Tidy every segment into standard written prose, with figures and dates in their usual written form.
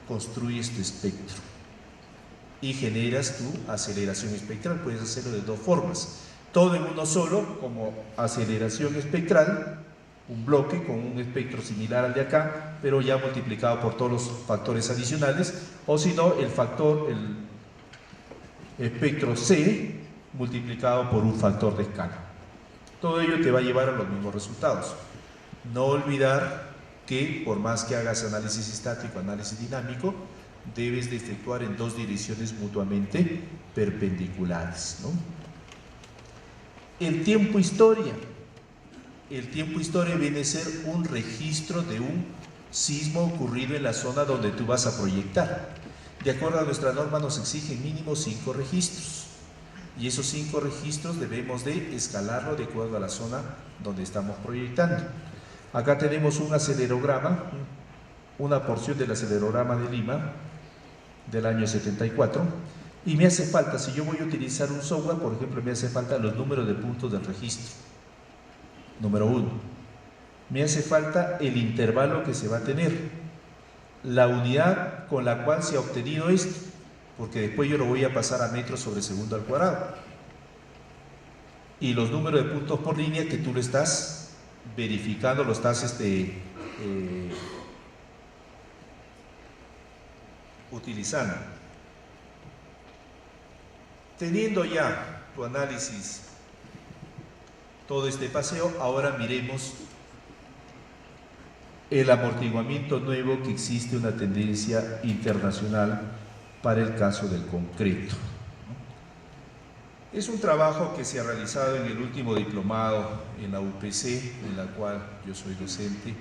construyes tu espectro y generas tu aceleración espectral. Puedes hacerlo de dos formas: todo en uno solo, como aceleración espectral, un bloque con un espectro similar al de acá, pero ya multiplicado por todos los factores adicionales, o si no, el espectro C multiplicado por un factor de escala. Todo ello te va a llevar a los mismos resultados. No olvidar que por más que hagas análisis estático, análisis dinámico, debes de efectuar en dos direcciones mutuamente perpendiculares, ¿no? El tiempo historia. El tiempo historia viene a ser un registro de un sismo ocurrido en la zona donde tú vas a proyectar. De acuerdo a nuestra norma nos exigen mínimo 5 registros. Y esos 5 registros debemos de escalarlo de acuerdo a la zona donde estamos proyectando. Acá tenemos un acelerograma, una porción del acelerograma de Lima del año 74, y me hace falta, si yo voy a utilizar un software, por ejemplo, me hace falta los números de puntos del registro. Número 1. Me hace falta el intervalo que se va a tener, la unidad con la cual se ha obtenido esto, porque después yo lo voy a pasar a metros sobre segundo al cuadrado, y los números de puntos por línea que tú lo estás verificando, lo estás utilizando. Teniendo ya tu análisis, todo este paseo, ahora miremos el amortiguamiento nuevo que existe, una tendencia internacional para el caso del concreto. Es un trabajo que se ha realizado en el último diplomado en la UPC, en la cual yo soy docente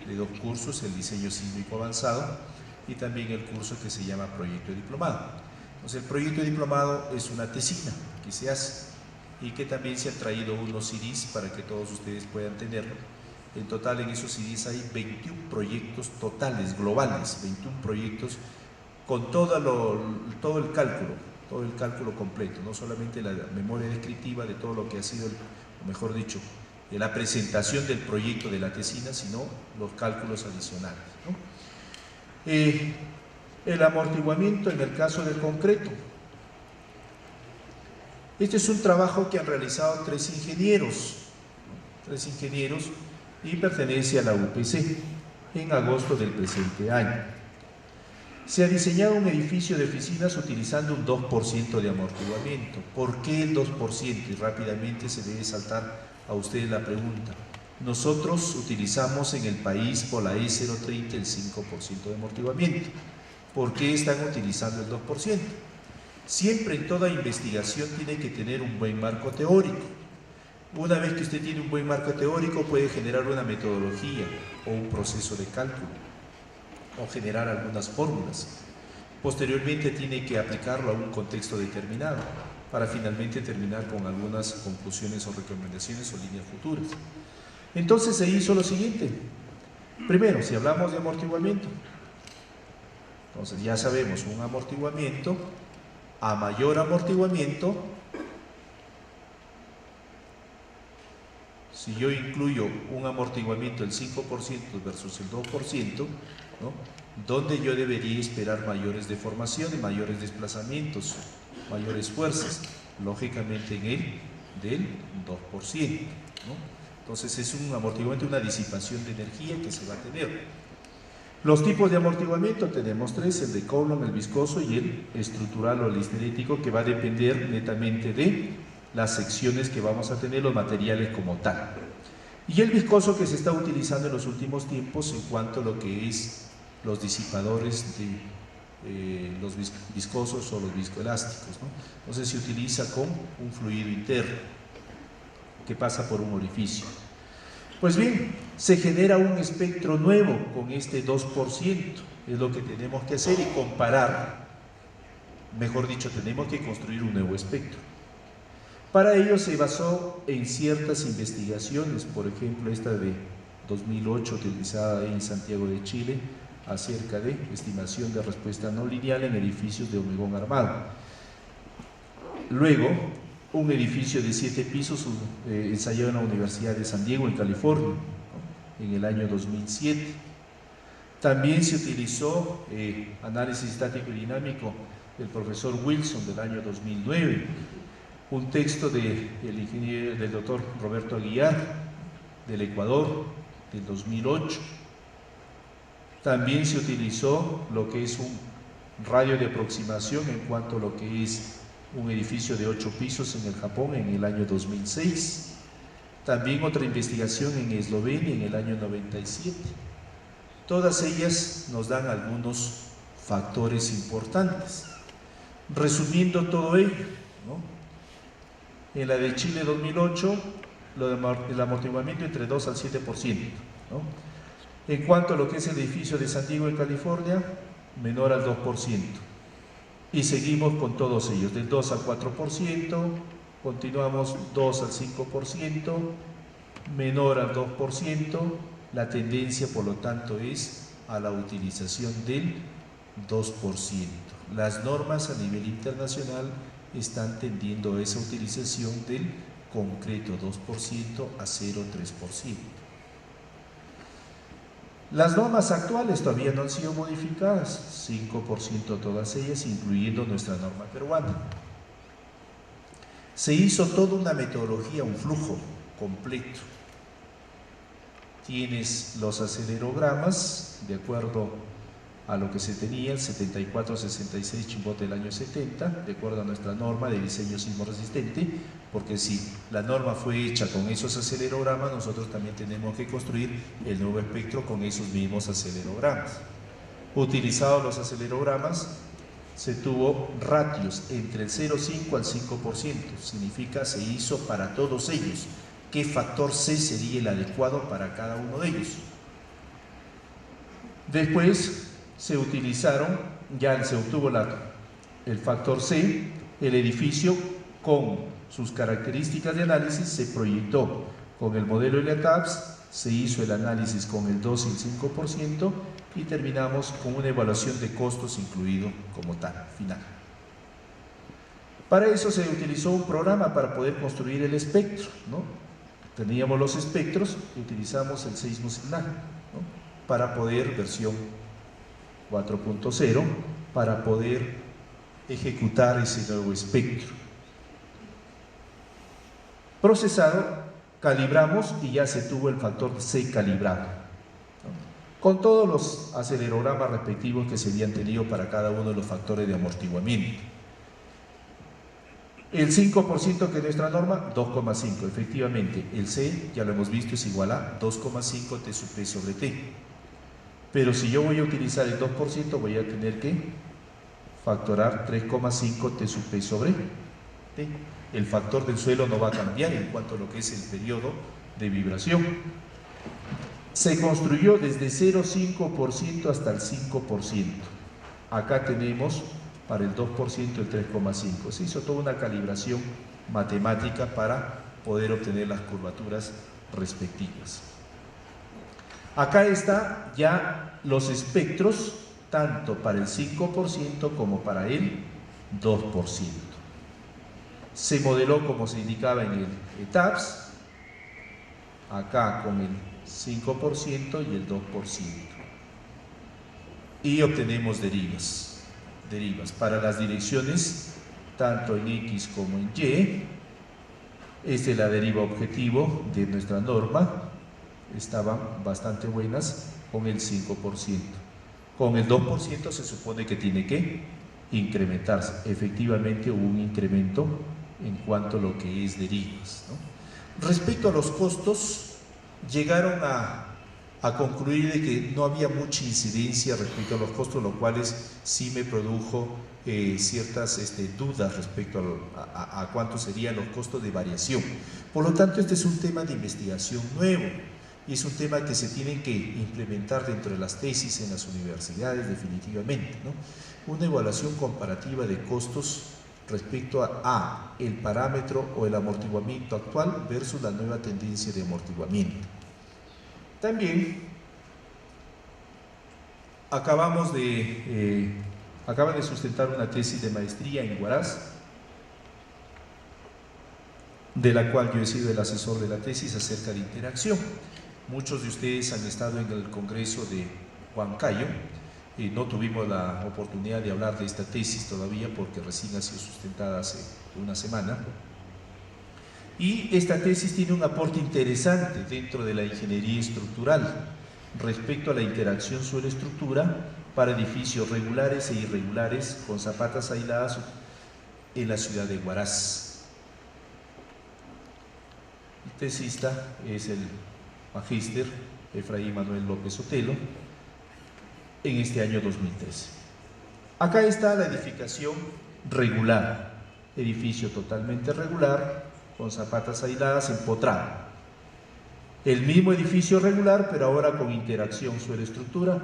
de 2 cursos, el diseño sísmico avanzado y también el curso que se llama proyecto de diplomado. Entonces, el proyecto de diplomado es una tesina que se hace y que también se han traído unos CDs para que todos ustedes puedan tenerlo. En total, en esos CDs hay 21 proyectos totales, globales, 21 proyectos con todo el cálculo completo, no solamente la memoria descriptiva de todo lo que ha sido, o mejor dicho, de la presentación del proyecto de la tesina, sino los cálculos adicionales, ¿no? El amortiguamiento en el caso del concreto. Este es un trabajo que han realizado 3 ingenieros y pertenece a la UPC en agosto del presente año. Se ha diseñado un edificio de oficinas utilizando un 2% de amortiguamiento. ¿Por qué el 2%? Y rápidamente se debe saltar a ustedes la pregunta. Nosotros utilizamos en el país por la E030 el 5% de amortiguamiento. ¿Por qué están utilizando el 2%? Siempre en toda investigación tiene que tener un buen marco teórico. Una vez que usted tiene un buen marco teórico, puede generar una metodología o un proceso de cálculo, o generar algunas fórmulas. Posteriormente tiene que aplicarlo a un contexto determinado, para finalmente terminar con algunas conclusiones o recomendaciones o líneas futuras. Entonces se hizo lo siguiente. Primero, si hablamos de amortiguamiento, entonces ya sabemos, un amortiguamiento, a mayor amortiguamiento, si yo incluyo un amortiguamiento del 5% versus el 2%, ¿no?, donde yo debería esperar mayores deformaciones, mayores desplazamientos, mayores fuerzas, lógicamente en el del 2%, ¿no? Entonces es un amortiguamiento, una disipación de energía que se va a tener. Los tipos de amortiguamiento tenemos 3, el de Coulomb, el viscoso y el estructural o el esterético, que va a depender netamente de las secciones que vamos a tener, los materiales como tal. Y el viscoso, que se está utilizando en los últimos tiempos en cuanto a lo que es los disipadores de los viscosos o los viscoelásticos, ¿no? Entonces se utiliza con un fluido interno que pasa por un orificio. Pues bien, se genera un espectro nuevo con este 2%, es lo que tenemos que hacer y comparar, mejor dicho, tenemos que construir un nuevo espectro. Para ello se basó en ciertas investigaciones, por ejemplo esta de 2008 utilizada en Santiago de Chile, acerca de estimación de respuesta no lineal en edificios de hormigón armado. Luego, un edificio de 7 pisos ensayado en la Universidad de San Diego, en California, ¿no?, en el año 2007. También se utilizó análisis estático y dinámico del profesor Wilson del año 2009, un texto del doctor Roberto Aguiar del Ecuador del 2008. También se utilizó lo que es un radio de aproximación en cuanto a lo que es un edificio de 8 pisos en el Japón en el año 2006. También otra investigación en Eslovenia en el año 97. Todas ellas nos dan algunos factores importantes. Resumiendo todo ello, ¿no? En la de Chile 2008, el amortiguamiento entre 2 al 7%, ¿no? En cuanto a lo que es el edificio de San Diego en California, menor al 2%. Y seguimos con todos ellos, del 2 al 4%, continuamos 2 al 5%, menor al 2%, la tendencia por lo tanto es a la utilización del 2%. Las normas a nivel internacional están tendiendo a esa utilización del concreto 2% a 0,3%. Las normas actuales todavía no han sido modificadas, 5% todas ellas, incluyendo nuestra norma peruana. Se hizo toda una metodología, un flujo completo. Tienes los acelerogramas, de acuerdo a lo que se tenía, el 7466 Chimbote del año 70, de acuerdo a nuestra norma de diseño sismo resistente, porque si la norma fue hecha con esos acelerogramas, nosotros también tenemos que construir el nuevo espectro con esos mismos acelerogramas. Utilizados los acelerogramas, se tuvo ratios entre el 0,5 al 5%, significa se hizo para todos ellos. ¿Qué factor C sería el adecuado para cada uno de ellos? Después se utilizaron, ya se obtuvo el factor C, el edificio con sus características de análisis se proyectó con el modelo ELIATAPS, se hizo el análisis con el 2 y el 5% y terminamos con una evaluación de costos incluido como tal, final. Para eso se utilizó un programa para poder construir el espectro, ¿no? Teníamos los espectros, utilizamos el seismo signal, ¿no? Para poder, versión 4.0, para poder ejecutar ese nuevo espectro. Procesado, calibramos y ya se tuvo el factor C calibrado, ¿no? Con todos los acelerogramas respectivos que se habían tenido para cada uno de los factores de amortiguamiento. El 5% que es nuestra norma, 2,5. Efectivamente, el C, ya lo hemos visto, es igual a 2,5 T sub P sobre T. Pero si yo voy a utilizar el 2%, voy a tener que factorar 3,5 T sub P sobre T. El factor del suelo no va a cambiar en cuanto a lo que es el periodo de vibración. Se construyó desde 0,5% hasta el 5%. Acá tenemos para el 2% el 3,5. Se hizo toda una calibración matemática para poder obtener las curvaturas respectivas. Acá está ya los espectros, tanto para el 5% como para el 2%. Se modeló como se indicaba en el ETAPS, acá con el 5% y el 2%. Y obtenemos derivas para las direcciones tanto en X como en Y. Esta es la deriva objetivo de nuestra norma, estaban bastante buenas con el 5%. Con el 2% se supone que tiene que incrementarse. Efectivamente hubo un incremento en cuanto a lo que es derivas, ¿no? Respecto a los costos, llegaron a concluir de que no había mucha incidencia respecto a los costos, lo cual sí me produjo ciertas dudas respecto a cuántos serían los costos de variación. Por lo tanto, este es un tema de investigación nuevo y es un tema que se tiene que implementar dentro de las tesis en las universidades definitivamente, ¿no? Una evaluación comparativa de costos respecto a el parámetro o el amortiguamiento actual versus la nueva tendencia de amortiguamiento. También acaban de sustentar una tesis de maestría en Huaraz, de la cual yo he sido el asesor de la tesis acerca de interacción. Muchos de ustedes han estado en el congreso de Huancayo. No tuvimos la oportunidad de hablar de esta tesis todavía porque recién ha sido sustentada hace una semana. Y esta tesis tiene un aporte interesante dentro de la ingeniería estructural respecto a la interacción suelo-estructura para edificios regulares e irregulares con zapatas aisladas en la ciudad de Huaraz. El tesista es el magíster Efraín Manuel López Otelo en este año 2013. Acá está la edificación regular, edificio totalmente regular con zapatas aisladas empotrado. El mismo edificio regular, pero ahora con interacción suelo-estructura.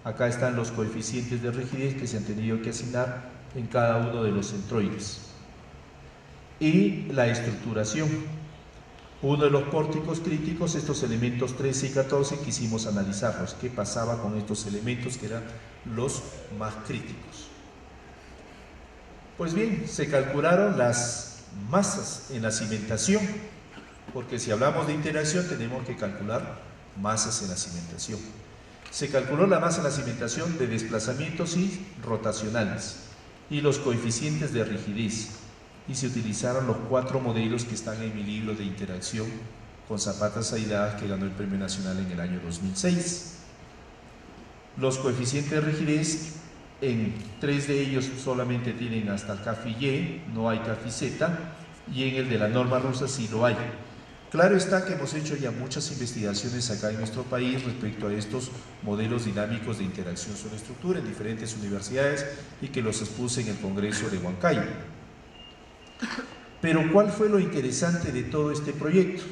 Acá están los coeficientes de rigidez que se han tenido que asignar en cada uno de los centroides. Y la estructuración. Uno de los pórticos críticos, estos elementos 13 y 14, quisimos analizarlos. ¿Qué pasaba con estos elementos que eran los más críticos? Pues bien, se calcularon las masas en la cimentación, porque si hablamos de interacción tenemos que calcular masas en la cimentación. Se calculó la masa en la cimentación de desplazamientos y rotacionales y los coeficientes de rigidez, y se utilizaron los 4 modelos que están en mi libro de interacción con zapatas aisladas que ganó el Premio Nacional en el año 2006. Los coeficientes de rigidez, en 3 de ellos solamente tienen hasta CAFI Y, no hay CAFI Z, y en el de la norma rusa sí lo hay. Claro está que hemos hecho ya muchas investigaciones acá en nuestro país respecto a estos modelos dinámicos de interacción sobre estructura en diferentes universidades y que los expuse en el Congreso de Huancayo. Pero ¿cuál fue lo interesante de todo este proyecto?